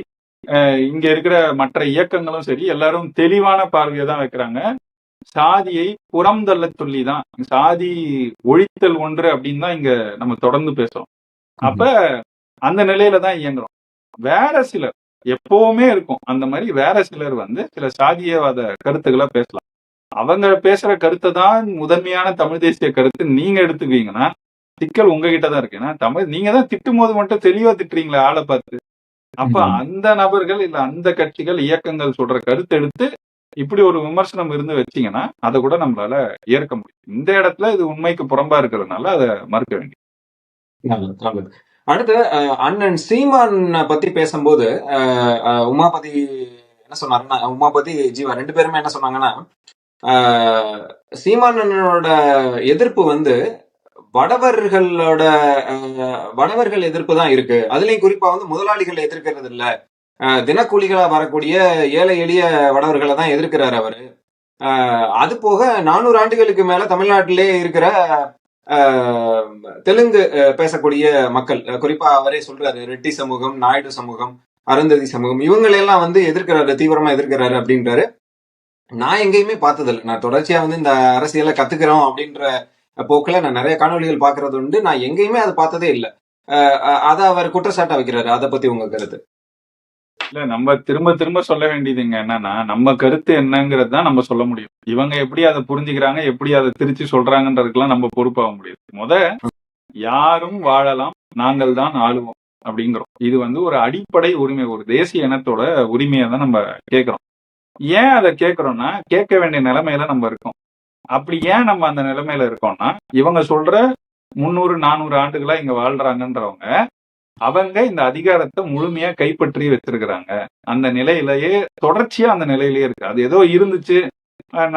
இங்க இருக்கிற மற்ற இயக்கங்களும் சரி, எல்லாரும் தெளிவான பார்வையை தான் வைக்கிறாங்க. சாதியை புறம் தள்ள சொல்லிதான், சாதி ஒழித்தல் ஒன்று அப்படின்னு தான் இங்க நம்ம தொடர்ந்து பேசுறோம். அப்ப அந்த நிலையில தான் இயங்குறோம். வேற சிலர் எப்பவுமே இருக்கும், அந்த மாதிரி வேற சிலர் சில சாதியவாத கருத்துக்களை பேசலாம். அவங்க பேசுற கருத்தை தான் முதன்மையான தமிழ் தேசிய கருத்து நீங்க எடுத்துக்குவீங்கன்னா சிக்கல் உங்ககிட்ட தான் இருக்கு. ஏன்னா நீங்க தான் திட்டும் போது மட்டும் தெளிவா திட்டுறீங்களா ஆளை பார்த்து. அப்ப அந்த நபர்கள் இல்ல அந்த கட்சிகள் இயக்கங்கள் சொல்ற கருத்து எடுத்து இப்படி ஒரு விமர்சனம் இருந்து வச்சீங்கன்னா அதை கூட நம்மளால ஏற்க முடியும். இந்த இடத்துல இது உண்மைக்கு புறம்பா இருக்கிறதுனால அதை மறுக்க வேண்டியது. அடுத்து அண்ணன் சீமான் பத்தி பேசும்போது உமாபதி என்ன சொன்னாருன்னா, உமாபதி ஜீவா 2 பேருமே என்ன சொன்னாங்கன்னா, சீமானோட எதிர்ப்பு வடவர்கள் எதிர்ப்பு தான் இருக்கு. அதுலயும் குறிப்பா முதலாளிகள் எதிர்க்கிறது இல்ல, தினக்கூலிகளா வரக்கூடிய ஏழை எளிய வடவர்களை தான் எதிர்க்கிறாரு அவரு. அது போக 400 ஆண்டுகளுக்கு மேல தமிழ்நாட்டிலே இருக்கிற தெலுங்கு பேசக்கூடிய மக்கள், குறிப்பா அவரே சொல்றாரு, ரெட்டி சமூகம், நாயுடு சமூகம், அருந்ததி சமூகம், இவங்களெல்லாம் எதிர்க்கிறாரு, தீவிரமா எதிர்க்கிறாரு அப்படின்றாரு. நான் எங்கேயுமே பார்த்ததில்லை. நான் தொடர்ச்சியா வந்து இந்த அரசியலை கத்துக்கிறோம் அப்படின்ற போக்குல நான் நிறைய காணொளிகள் பாக்குறது உண்டு. நான் எங்கேயுமே அதை பார்த்ததே இல்லை. அத அவர் குற்றச்சாட்டா வைக்கிறாரு. அதை பத்தி உங்க கருத்து? இல்ல, நம்ம திரும்ப திரும்ப சொல்ல வேண்டியதுங்க என்னன்னா, நம்ம கருத்து என்னங்கிறது தான் நம்ம சொல்ல முடியும். இவங்க எப்படி அதை புரிஞ்சுக்கிறாங்க, எப்படி அதை திருச்சி சொல்றாங்கன்றதுக்கெல்லாம் நம்ம பொறுப்பாக முடியாது. யாரும் வாழலாம், நாங்கள் தான் ஆளுவோம் அப்படிங்கிறோம். இது வந்து ஒரு அடிப்படை உரிமை, ஒரு தேசிய இனத்தோட உரிமையை தான் நம்ம கேட்கிறோம். ஏன் அதை கேட்கிறோம்னா, கேட்க வேண்டிய நிலைமையில நம்ம இருக்கோம். அப்படி ஏன் நம்ம அந்த நிலைமையில இருக்கோம்னா, இவங்க சொல்ற 300 400 ஆண்டுகளா இங்க வாழ்றாங்கன்றவங்க, அவங்க இந்த அதிகாரத்தை முழுமையா கைப்பற்றி வச்சிருக்கிறாங்க. அந்த நிலையிலேயே தொடர்ச்சியா அந்த நிலையிலேயே இருக்கு. அது ஏதோ இருந்துச்சு,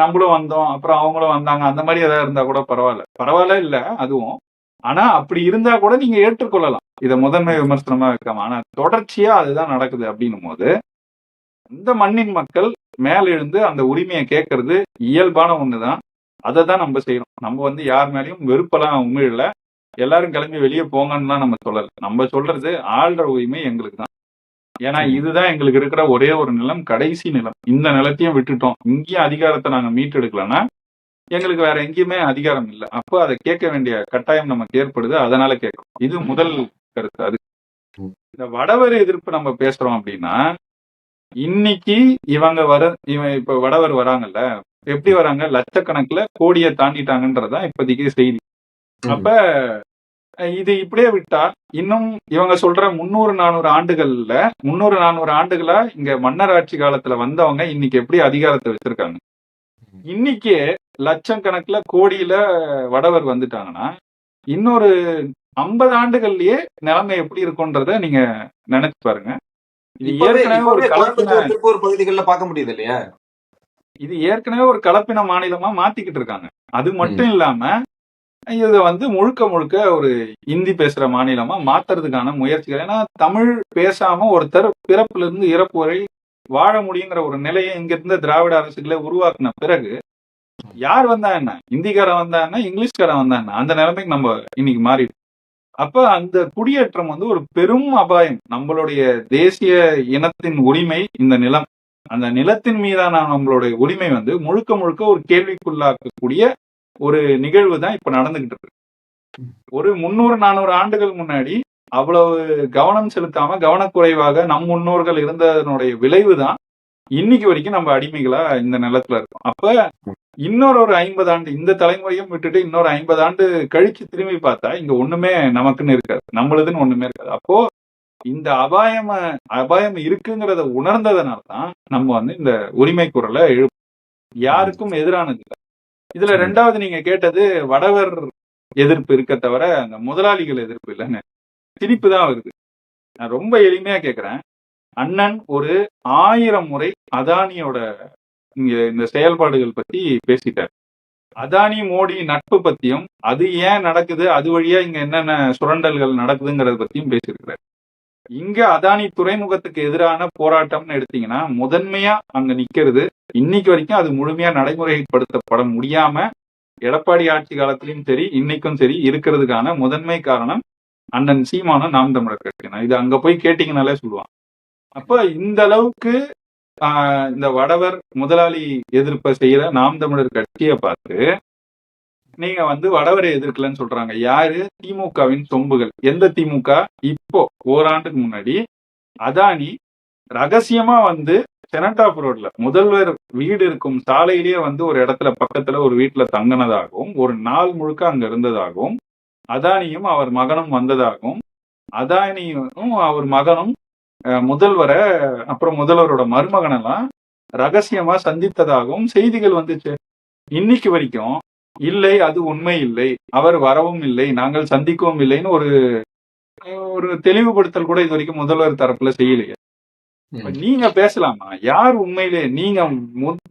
நம்மளும் வந்தோம், அப்புறம் அவங்களும் வந்தாங்க, அந்த மாதிரி ஏதாவது இருந்தா கூட பரவாயில்ல இல்ல அதுவும். ஆனா அப்படி இருந்தா கூட நீங்க ஏற்றுக்கொள்ளலாம், இதை முதன்மை விமர்சனமா வைக்காம. ஆனா தொடர்ச்சியா அதுதான் நடக்குது அப்படின்னும் போது, இந்த மண்ணின் மக்கள் மேல எழுந்து அந்த உரிமையை கேட்கறது இயல்பான ஒண்ணுதான். அதை தான் நம்ம செய்யறோம். நம்ம வந்து யார் மேலேயும் வெறுப்பெல்லாம் உமிழல, எல்லாரும் கிளம்பி வெளியே போங்கன்னு தான் நம்ம சொல்லல. நம்ம சொல்றது ஆள்ற உரிமை எங்களுக்கு தான். ஏன்னா இதுதான் எங்களுக்கு இருக்கிற ஒரே ஒரு நிலம், கடைசி நிலம். இந்த நிலத்தையும் விட்டுட்டோம், இங்கேயும் அதிகாரத்தை நாங்க மீட்டெடுக்கலன்னா எங்களுக்கு வேற எங்கேயுமே அதிகாரம் இல்லை. அப்போ அதை கேட்க வேண்டிய கட்டாயம் நமக்கு ஏற்படுது. அதனால கேட்கிறோம். இது முதல் கருத்து. அது இந்த வடவர் எதிர்ப்பு நம்ம பேசுறோம் அப்படின்னா, இன்னைக்கு இவன் இப்ப வடவர் வராங்கல்ல, எப்படி வராங்க, லட்சக்கணக்குல கோடியை தாண்டிட்டாங்கன்றதுதான் இப்போதைக்கு செய்தி. அப்ப இது இப்படியே விட்டா இன்னும் இவங்க சொல்ற 300 400 ஆண்டுகளா இங்க மன்னர் ஆட்சி காலத்துல வந்தவங்க இன்னைக்கு எப்படி அதிகாரத்தை வச்சிருக்காங்க. இன்னைக்கு லட்சக்கணக்குல கோடியில வடவர் வந்துட்டாங்கன்னா, இன்னொரு 50 ஆண்டுகள்லயே நிலைமை எப்படி இருக்கும்ன்றத நீங்க நினைச்சு பாருங்க. இது ஏற்கனவே ஒரு கலப்பின திருப்பூர் பகுதிகளில் பார்க்க முடியுது இல்லையா? இது ஏற்கனவே ஒரு கலப்பின மாநிலமா மாத்திக்கிட்டு இருக்காங்க. அது மட்டும் இல்லாம இதை வந்து முழுக்க முழுக்க ஒரு இந்தி பேசுற மாநிலமா மாத்துறதுக்கான முயற்சிகள். ஏன்னா தமிழ் பேசாம ஒருத்தர் பிறப்புல இருந்து இறப்பு வரை வாழ முடியுங்கிற ஒரு நிலையை இங்க இருந்த திராவிட அரசுகளை உருவாக்குன பிறகு யார் வந்தா என்ன, இந்திக்காரன் வந்தா என்ன, இங்கிலீஷ்காரன் வந்தா என்ன, அந்த நிலைமைக்கு நம்ம இன்னைக்கு மாறிடும். அப்ப அந்த குடியேற்றம் வந்து ஒரு பெரும் அபாயம். நம்மளுடைய தேசிய இனத்தின் உரிமை இந்த நிலம், அந்த நிலத்தின் மீதான நம்மளுடைய உரிமை வந்து முழுக்க முழுக்க ஒரு கேள்விக்குள்ளாக்கக்கூடிய ஒரு நிகழ்வு தான் இப்ப நடந்துகிட்டு இருக்கு. ஒரு 300 400 ஆண்டுகள் முன்னாடி அவ்வளவு கவனம் செலுத்தாம கவனக்குறைவாக நம் முன்னோர்கள் இருந்ததனுடைய விளைவு தான் இன்னைக்கு வரைக்கும் நம்ம அடிமைகளா இந்த நிலத்துல இருக்கோம். அப்ப இன்னொரு 50 ஆண்டு, இந்த தலைமுறையும் விட்டுட்டு இன்னொரு 50 ஆண்டு கழிச்சு திரும்பி பார்த்தா இங்க ஒண்ணுமே நமக்குன்னு இருக்காது, நம்மளுதுன்னு ஒண்ணுமே இருக்காது. அப்போ இந்த அபாயம் இருக்குங்கிறத உணர்ந்ததுனால தான் நம்ம வந்து இந்த உரிமை குரலை யாருக்கும் எதிரானது இல்லை. இதுல ரெண்டாவது நீங்க கேட்டது வடவர் எதிர்ப்பு இருக்க தவிர அந்த முதலாளிகள் எதிர்ப்பு இல்லைன்னு சிரிப்பு தான் வருது. நான் ரொம்ப எளிமையா கேட்கிறேன். அண்ணன் ஒரு 1000 முறை அதானியோட இங்க இந்த செயல்பாடுகள் பத்தி பேசிட்டார். அதானி மோடி நட்பு பத்தியும், அது ஏன் நடக்குது, அது வழியா இங்க என்னென்ன சுரண்டல்கள் நடக்குதுங்கிறத பத்தியும் பேசியிருக்கிறார். இங்க அதானி துறைமுகத்துக்கு எதிரான போராட்டம்னு எடுத்தீங்கன்னா முதன்மையா அங்க நிக்கிறது இன்னைக்கு வரைக்கும் அது முழுமையா நடைமுறைப்படுத்தப்பட முடியாம எடப்பாடி ஆட்சி காலத்திலும் சரி இன்னைக்கும் சரி இருக்கிறதுக்கான முதன்மை காரணம் அண்ணன் சீமானும் நாம் தமிழர் கட்சி. இது அங்க போய் கேட்டீங்கனாலே சொல்லுவான். அப்ப இந்த அளவுக்கு இந்த வடவர் முதலாளி எதிர்ப்பை செய்யற நாம் தமிழர் கட்சியை பார்த்து நீங்க வந்து வடவரை எதிர்க்கலன்னு சொல்றாங்க. யாரு? திமுகவின் சொம்புகள். எந்த திமுக? இப்போ ஓராண்டுக்கு முன்னாடி அதானி ரகசியமா வந்து செனட் ஆஃப் ரோட்ல முதல்வர் வீடு இருக்கும் சாலையிலேயே வந்து ஒரு இடத்துல பக்கத்துல ஒரு வீட்டுல தங்கினதாகவும் ஒரு நாள் முழுக்க அங்க இருந்ததாகவும் அதானியும் அவர் மகனும் வந்ததாகவும் அதானியும் அவர் மகனும் முதல்வரை அப்புறம் முதல்வரோட மருமகனெல்லாம் ரகசியமா சந்தித்ததாகவும் செய்திகள் வந்துச்சு. இன்னைக்கு வரைக்கும் இல்லை, அது உண்மை இல்லை, அவர் வரவும் இல்லை, நாங்கள் சந்திக்கவும் இல்லைன்னு ஒரு தெளிவுபடுத்தல் கூட இது வரைக்கும் முதல்வர் தரப்புல செய்யலையே. நீங்க பேசலாமா? யார் உண்மையிலே நீங்க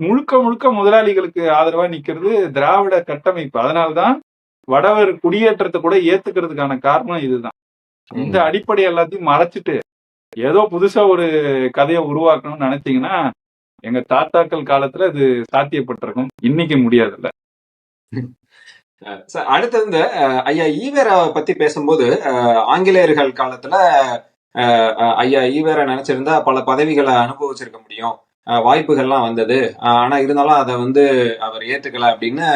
முழுக்க முழுக்க முதலாளிகளுக்கு ஆதரவா நிக்கிறது திராவிட கட்டமைப்பு. அதனால்தான் வடவர் குடியேற்றத்தை கூட ஏத்துக்கிறதுக்கான காரணம் இதுதான். இந்த அடிப்படை எல்லாத்தையும் மறைச்சிட்டு ஏதோ புதுசா ஒரு கதையை உருவாக்கணும்னு நினைச்சீங்கன்னா எங்க தாத்தாக்கள் காலத்துல இது சாத்தியப்பட்டிருக்கும், இன்னைக்கு முடியாதுல்ல. அடுத்து இந்த ஐயா ஈவேரா பத்தி பேசும்போது ஆங்கிலேயர்கள் காலத்துல ஐயா ஈவேரா நினைச்சிருந்தா பல பதவிகளை அனுபவிச்சிருக்க முடியும், வாய்ப்புகள்லாம் வந்தது. ஆனா இருந்தாலும் அதை வந்து அவர் ஏற்றுக்கல அப்படின்னு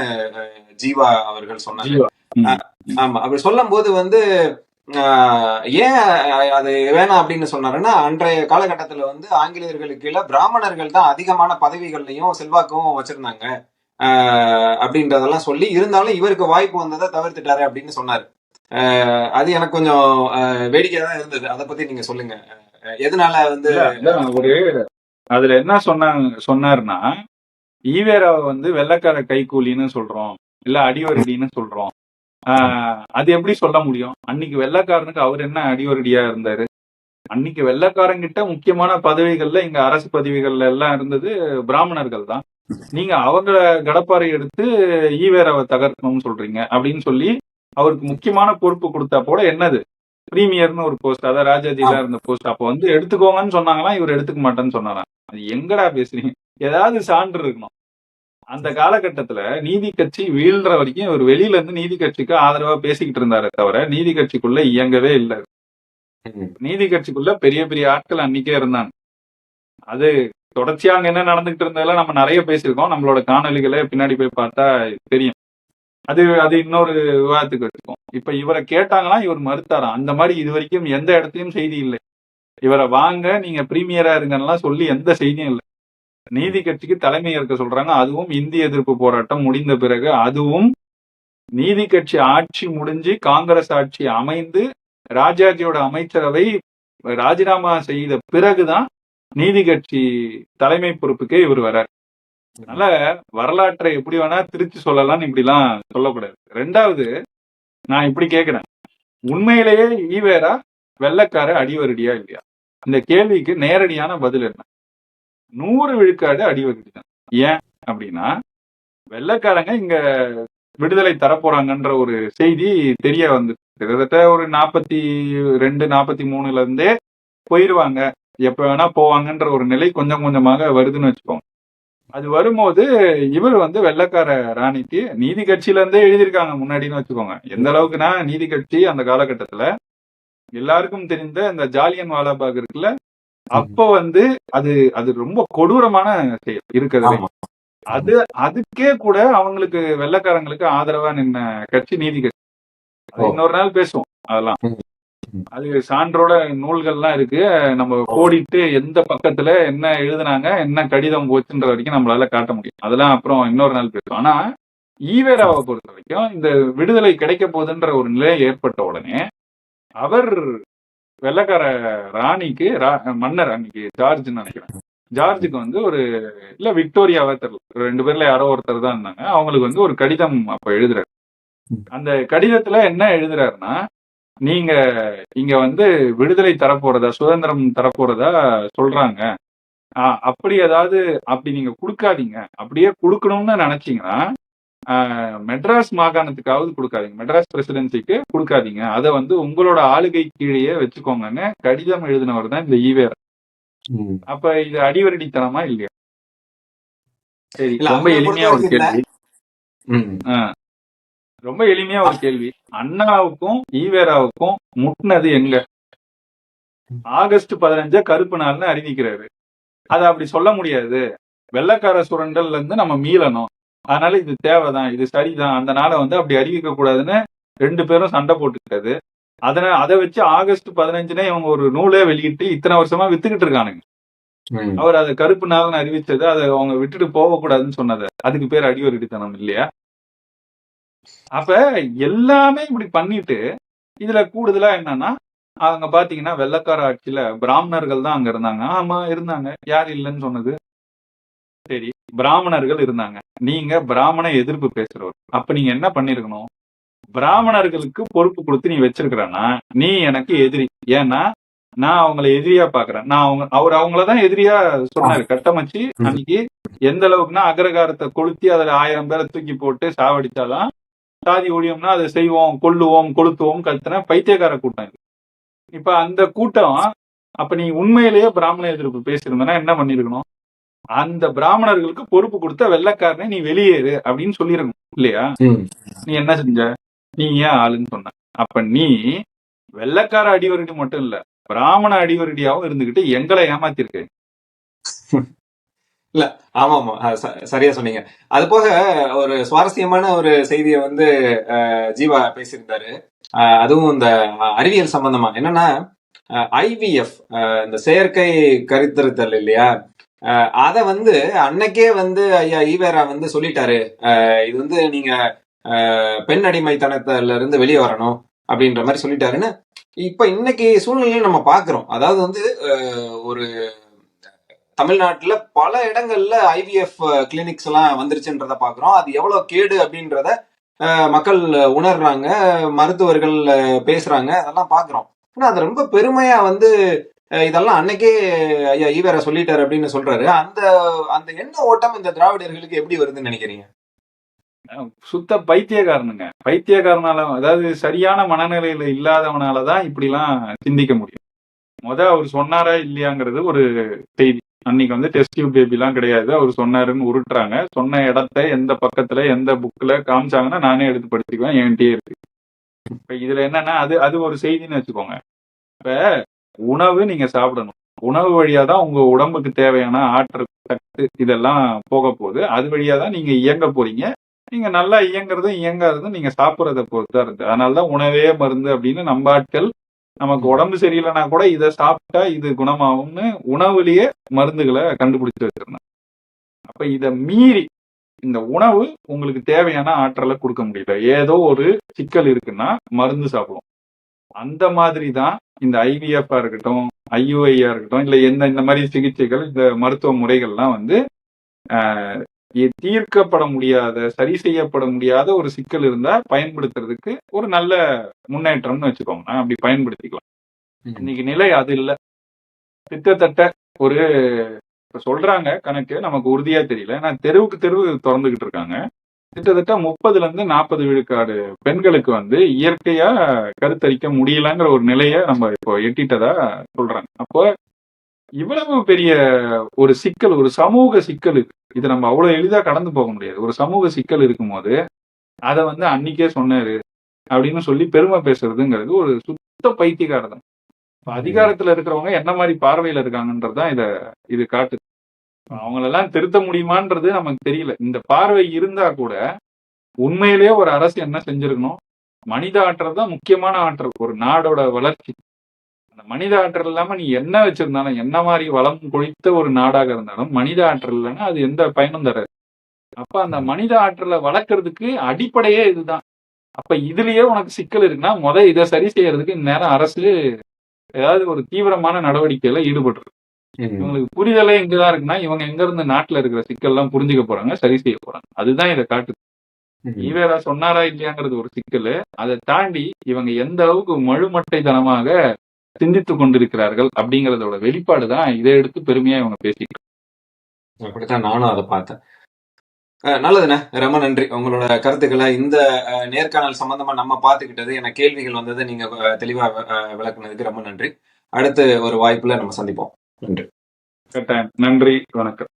ஜீவா அவர்கள் சொன்னாரு. ஜீவா. ஆமா, அப்படி சொல்லும் போது வந்து ஏன் அது வேணாம் அப்படின்னு சொன்னாருன்னா, அன்றைய காலகட்டத்துல வந்து ஆங்கிலேயர்களுக்கு கீழே பிராமணர்கள் தான் அதிகமான பதவிகள்லையும் செல்வாக்கும் வச்சிருந்தாங்க அப்படின்றதெல்லாம் சொல்லி, இருந்தாலும் இவருக்கு வாய்ப்பு வந்ததை தவிர்த்துட்டாரு அப்படின்னு சொன்னாரு. அது எனக்கு கொஞ்சம் வேடிக்கையா தான் இருந்தது. அதை பத்தி நீங்க சொல்லுங்க. எதனால வந்து ஒரு அதுல என்ன சொன்னாருன்னா, ஈவேராவை வந்து வெள்ளக்கார கைக்கூலின்னு சொல்றோம், இல்ல அடிவருடின்னு சொல்றோம். அது எப்படி சொல்ல முடியும்? அன்னைக்கு வெள்ளக்காரனுக்கு அவர் என்ன அடிவருடியா இருந்தாரு? அன்னைக்கு வெள்ளக்காரங்கிட்ட முக்கியமான பதவிகள்ல, இங்க அரசு பதவிகள்ல எல்லாம் இருந்தது பிராமணர்கள் தான். நீங்க அவங்கள கடப்பாறை எடுத்து ஈவேராவை தகர்க்கணும்னு சொல்றீங்க அப்படின்னு சொல்லி அவருக்கு முக்கியமான பொறுப்பு கொடுத்தா போல என்னது பிரீமியர்னு ஒரு போஸ்ட், அதாவது ராஜாஜில இருந்த போஸ்ட், அப்ப வந்து எடுத்துக்கோங்கன்னு சொன்னாங்களாம், இவர் எடுத்துக்க மாட்டேன்னு சொன்னாராம். அது எங்கடா பேசுறீங்க? ஏதாவது சான்று இருக்கணும். அந்த காலகட்டத்துல நீதி கட்சி வீழ்ற வரைக்கும் இவர் வெளியில இருந்து நீதி கட்சிக்கு ஆதரவா பேசிக்கிட்டு இருந்தாரே தவிர நீதி கட்சிக்குள்ள இயங்கவே இல்லை. நீதி கட்சிக்குள்ள பெரிய பெரிய ஆட்கள் அன்னைக்கே இருந்தாங்க. அது தொடர்ச்சியா அங்க என்ன நடந்துகிட்டு இருந்ததெல்லாம் நம்ம நிறைய பேசியிருக்கோம். நம்மளோட காணொலிகளை பின்னாடி போய் பார்த்தா தெரியும். அது இன்னொரு விவாதத்துக்கு வச்சுக்கோம். இப்ப இவரை கேட்டாங்களா, இவர் மறுத்தாராம். அந்த மாதிரி இது வரைக்கும் எந்த இடத்துலயும் செய்தி இல்லை. இவரை வாங்க நீங்க பிரீமியரா இருங்கலாம் சொல்லி எந்த செய்தியும் இல்லை. நீதி கட்சிக்கு தலைமை ஏற்க சொல்றாங்க. அதுவும் இந்திய எதிர்ப்பு போராட்டம் முடிந்த பிறகு, அதுவும் நீதி கட்சி ஆட்சி முடிஞ்சு காங்கிரஸ் ஆட்சி அமைந்து ராஜாஜியோட அமைச்சரவை ராஜினாமா செய்த பிறகுதான் நீதி கட்சி தலைமை பொறுப்புக்கே இவர் வர்றார். அதனால வரலாற்றை எப்படி வேணா திருச்சி சொல்லலாம்னு இப்படி எல்லாம் சொல்லக்கூடாது. ரெண்டாவது, நான் இப்படி கேட்கிறேன், உண்மையிலேயே ஈவேரா வெள்ளக்கார அடிவருடியா இல்லையா? இந்த கேள்விக்கு நேரடியான பதில் என்ன? 100 விழுக்காடு அடிவருடி தான். ஏன் அப்படின்னா, வெள்ளக்காரங்க இங்க விடுதலை தரப்போறாங்கன்ற ஒரு செய்தி தெரிய வந்து கிட்டத்தட்ட ஒரு 42, 43 இருந்தே போயிருவாங்க, எப்ப வேணா போவாங்கன்ற ஒரு நிலை கொஞ்சம் கொஞ்சமாக வருதுன்னு வச்சுக்கோங்க. அது வரும்போது இவர் வந்து வெள்ளக்கார ராணிக்கு நீதி கட்சியில இருந்தே எழுதியிருக்காங்க முன்னாடின்னு வச்சுக்கோங்க. எந்த அளவுக்குன்னா, நீதி கட்சி அந்த காலகட்டத்துல எல்லாருக்கும் தெரிந்த இந்த ஜாலியன் வாலாபாக் இருக்குல்ல, அப்ப வந்து அது ரொம்ப கொடூரமான செயல் இருக்கிறது. அதுக்கே கூட அவங்களுக்கு வெள்ளக்காரங்களுக்கு ஆதரவா நின்ன கட்சி நீதி கட்சி. இன்னொரு நாள் பேசுவோம் அதெல்லாம். அது சான்றோட நூல்கள்லாம் இருக்கு. நம்ம கோடிட்டு எந்த பக்கத்துல என்ன எழுதுனாங்க, என்ன கடிதம் போச்சுன்ற வரைக்கும் நம்மளால காட்ட முடியும். அதெல்லாம் அப்புறம் இன்னொரு நாள் பேசுவோம். ஆனா ஈவேராவை பொறுத்த வரைக்கும் இந்த விடுதலை கிடைக்க போகுதுன்ற ஒரு நிலை ஏற்பட்ட உடனே அவர் வெள்ளக்கார ராணிக்கு, மன்னர் அன்னைக்கு ஜார்ஜ்னு நினைக்கிறேன், ஜார்ஜுக்கு வந்து ஒரு இல்ல விக்டோரியாவா தெரியல, 2 பேர்ல யாரோ ஒருத்தர் தான் இருந்தாங்க. அவங்களுக்கு வந்து ஒரு கடிதம் அப்ப எழுதுறாரு. அந்த கடிதத்துல என்ன எழுதுறாருன்னா, நீங்க இங்க வந்து விடுதலை தரப்போறதா, சுதந்திரம் தரப்போறதா சொல்றாங்க. அப்படி ஏதாவது அப்படி நீங்க கொடுக்காதீங்க. அப்படியே கொடுக்கணும்னு நினைச்சீங்கன்னா மெட்ராஸ் மாகாணத்துக்காவது கொடுக்காதீங்க, மெட்ராஸ் பிரசிடென்சிக்கு கொடுக்காதீங்க, அதை வந்து உங்களோட ஆளுகை கீழேயே வச்சுக்கோங்கன்னு கடிதம் எழுதினவர் தான் இந்த ஈவேரா. அப்ப இது அடிவருடித்தனமா இல்லையா? சரி, ரொம்ப எளிமையா ஒரு கேள்வி. ரொம்ப எளிமையா ஒரு கேள்வி. அண்ணாவுக்கும் ஈவேராவுக்கும் முட்டினது எங்க? ஆகஸ்ட் 15 கருப்பு நாள்னு அறிவிக்கிறாரு. அதை அப்படி சொல்ல முடியாது. வெள்ளக்கார சுரண்டல்ல இருந்து நம்ம மீளணும், அதனால இது தேவைதான், இது சரிதான், அந்த நாளை வந்து அப்படி அறிவிக்க கூடாதுன்னு 2 பேரும் சண்டை போட்டுக்கிட்டது. அதை வச்சு ஆகஸ்ட் 15 இவங்க ஒரு நூலே வெளியிட்டு இத்தனை வருஷமா வித்துக்கிட்டு இருக்கானுங்க. அவர் அதை கருப்பு நாள்னு அறிவிச்சது, அதை அவங்க விட்டுட்டு போக கூடாதுன்னு சொன்னது, அதுக்கு பேர் அடிவருடித்தனம் இல்லையா? அப்ப எல்லாமே இப்படி பண்ணிட்டு இதுல கூடுதலா என்னன்னா, அவங்க பாத்தீங்கன்னா வெள்ளக்கார ஆட்சியில பிராமணர்கள் தான் அங்க இருந்தாங்க. ஆமா இருந்தாங்க, யார் இல்லைன்னு சொன்னது? சரி, பிராமணர்கள் இருந்தாங்க. நீங்க பிராமண எதிர்ப்பு பேசுறவர், அப்ப நீங்க என்ன பண்ணிருக்கணும்? பிராமணர்களுக்கு பொறுப்பு கொடுத்து நீ வச்சிருக்கிறன்னா நீ எனக்கு எதிரி. ஏன்னா நான் அவங்களை எதிரியா பாக்குறேன். நான் அவங்களதான் எதிரியா சொன்னாரு, கட்டமைச்சு. அன்னைக்கு எந்த அளவுக்குன்னா, அக்ரகாரத்தை கொளுத்தி அதுல 1000 பேரை தூக்கி போட்டு சாவடிச்சாதான் சாதி ஊழியம்னா அதை செய்வோம், கொல்லுவோம், கொளுத்துவோம் கத்துன பைத்தியக்கார கூட்டம் இது. இப்ப அந்த கூட்டம், அப்ப நீ உண்மையிலேயே பிராமண எதிர்ப்பு பேசியிருந்தனா என்ன பண்ணிருக்கணும்? அந்த பிராமணர்களுக்கு பொறுப்பு கொடுத்த வெள்ளக்காரனை நீ வெளியேறு அப்படின்னு சொல்லிருக்கணும் இல்லையா? நீ என்ன செஞ்ச? நீ ஏன் ஆளுன்னு சொன்ன? அப்ப நீ வெள்ளக்கார அடிவருடி மட்டும் இல்ல, பிராமண அடிவருடியாவும் இருந்துகிட்டு எங்களை ஏமாத்திருக்க. இல்ல, ஆமா ஆமா, சரியா சொன்னீங்க. அது போக ஒரு சுவாரஸ்யமான ஒரு செய்தியை வந்து ஜீவா பேசியிருந்தாரு. அதுவும் இந்த அறிவியல் சம்பந்தமா என்னன்னா, ஐவிஎஃப், இந்த செயற்கை கருத்தரித்தல் இல்லையா, அத வந்து அன்னைக்கே வந்து ஐயா ஈவேரா வந்து சொல்லிட்டாரு. இது வந்து நீங்க பெண் அடிமைத்தனத்துல இருந்து வெளியே வரணும் அப்படின்ற மாதிரி சொல்லிட்டாருன்னு இப்ப இன்னைக்கு சூழ்நிலையில நம்ம பாக்குறோம். அதாவது வந்து ஒரு தமிழ்நாட்டுல பல இடங்கள்ல ஐவிஎஃப் கிளினிக்ஸ் எல்லாம் வந்துருச்சுன்றத பாக்குறோம். அது எவ்வளவு கேடு அப்படின்றத மக்கள் உணர்றாங்க, மருத்துவர்கள் பேசுறாங்க, அதெல்லாம் பாக்குறோம். ஆனா அது ரொம்ப பெருமையா வந்து இதெல்லாம் அன்னைக்கே ஐயா ஈவேரா சொல்லிட்டாரு அப்படின்னு சொல்றாரு. அந்த அந்த எண்ண ஓட்டம் இந்த திராவிடர்களுக்கு எப்படி வருதுன்னு நினைக்கிறீங்க? சுத்த பைத்தியக்காரனுங்க. பைத்தியக்காரனால, அதாவது சரியான மனநிலையில இல்லாதவனாலதான் இப்படிலாம் சிந்திக்க முடியும். அவர் சொன்னாரா இல்லையாங்கிறது ஒரு செய்தி. அன்னைக்கு வந்து டெஸ்ட் டியூப் பேபி எல்லாம் கிடையாது, அவர் சொன்னாருன்னு உருட்டுறாங்க. சொன்ன இடத்த எந்த பக்கத்துல எந்த புக்ல காமிச்சாங்கன்னா நானே எடுத்து படிச்சுக்குவேன், என்கிட்டயே இருக்கு. இப்ப இதுல என்னன்னா, அது அது ஒரு செய்தின்னு வச்சுக்கோங்க. இப்ப உணவு நீங்க சாப்பிடணும். உணவு வழியா தான் உங்க உடம்புக்கு தேவையான ஆற்றல், சத்து இதெல்லாம் போக போகுது. அது வழியா தான் நீங்க இயங்க போறீங்க. நீங்க நல்லா இயங்குறதும் இயங்காததும் நீங்க சாப்பிட்றத பொறுத்து தான் இருக்கு. அதனாலதான் உணவே மருந்து அப்படின்னு நம்ம ஆட்கள், நமக்கு உடம்பு சரியில்லைன்னா கூட இதை சாப்பிட்டா இது குணமாகும்னு உணவுலயே மருந்துகளை கண்டுபிடிச்சு வச்சிருந்தாங்க. அப்ப இத மீறி இந்த உணவு உங்களுக்கு தேவையான ஆற்றலை கொடுக்க முடியல, ஏதோ ஒரு சிக்கல் இருக்குன்னா மருந்து சாப்பிடுவோம். அந்த மாதிரி தான் இந்த ஐவிஎஃப் இருக்கட்டும், ஐயுஐயா இருக்கட்டும், இல்ல இந்த மாதிரி சிகிச்சைகள், இந்த மருத்துவ முறைகள்லாம் வந்து தீர்க்கப்பட முடியாத, சரி செய்யப்பட முடியாத ஒரு சிக்கல் இருந்தா பயன்படுத்துறதுக்கு ஒரு நல்ல முன்னேற்றம்னு வச்சுக்கோங்க. அப்படி பயன்படுத்திக்கலாம். இன்னைக்கு நிலை அது இல்ல. கிட்டத்தட்ட ஒரு சொல்றாங்க கணக்கு, நமக்கு உறுதியா தெரியல. ஆனா தெருவுக்கு தெருவு திறந்துகிட்டு இருக்காங்க. கிட்டத்தட்ட 30% 40% பெண்களுக்கு வந்து இயற்கையா கருத்தரிக்க முடியலங்கிற ஒரு நிலையை நம்ம இப்போ எட்டிட்டதா சொல்றாங்க. அப்போ இவ்வளவு பெரிய ஒரு சிக்கல், ஒரு சமூக சிக்கல் இருக்கு. இது நம்ம அவ்வளவு எளிதா கடந்து போக முடியாது. ஒரு சமூக சிக்கல் இருக்கும்போது அதை வந்து அன்னைக்கே சொன்னாரு அப்படின்னு சொல்லி பெருமை பேசுறதுங்கிறது ஒரு சுத்த பைத்தியக்காரதான். அதிகாரத்துல இருக்கிறவங்க என்ன மாதிரி பார்வையில இருக்காங்கன்றதுதான் இது காட்டுது. அவங்களெல்லாம் திருத்த முடியுமான்றது நமக்கு தெரியல. இந்த பார்வை இருந்தா கூட உண்மையிலேயே ஒரு அரசு என்ன செஞ்சிருக்கணும், மனித ஆற்றல் தான் முக்கியமான ஆற்றல் ஒரு நாடோட வளர்ச்சி. அந்த மனித ஆற்றல் இல்லாம நீ என்ன வச்சிருந்தாலும், என்ன மாதிரி வளம் கொழித்த ஒரு நாடாக இருந்தாலும் மனித ஆற்றல் இல்லைன்னா அது எந்த பயனும் தராது. அப்ப அந்த மனித ஆற்றலை வளர்க்கறதுக்கு அடிப்படையே இதுதான். அப்ப இதுலயே உனக்கு சிக்கல் இருக்குன்னா இதை சரி செய்யறதுக்கு இந்நேரம் அரசு ஏதாவது ஒரு தீவிரமான நடவடிக்கையில ஈடுபட்டு இவங்களுக்கு புரிதலே இங்கதான் இருக்குன்னா இவங்க எங்க இருந்து நாட்டுல இருக்கிற சிக்கல் எல்லாம் புரிஞ்சுக்க போறாங்க, சரி செய்ய போறாங்க. அதுதான் இதை காட்டுது. ஈவேரா சொன்னாரா இல்லையாங்கிறது ஒரு சிக்கல். அதை தாண்டி இவங்க எந்த அளவுக்கு மழுமட்டைத்தனமாக சிந்தித்துக் கொண்டிருக்கிறார்கள் அப்படிங்கறதோட வெளிப்பாடுதான் இதை எடுத்து பெருமையா இவங்க பேசிக்கிறாங்க. அப்படித்தான் நானும் அதை பார்த்தேன். நல்லதுண்ணே, ரொம்ப நன்றி. உங்களோட கருத்துக்களை இந்த நேர்காணல் சம்பந்தமா நம்ம பார்த்துக்கிட்டது, எனக்கு கேள்விகள் வந்தது, நீங்க தெளிவா விளக்குனதுக்கு ரொம்ப நன்றி. அடுத்து ஒரு வாய்ப்புல நம்ம சந்திப்போம். நன்றி. நன்றி, வணக்கம்.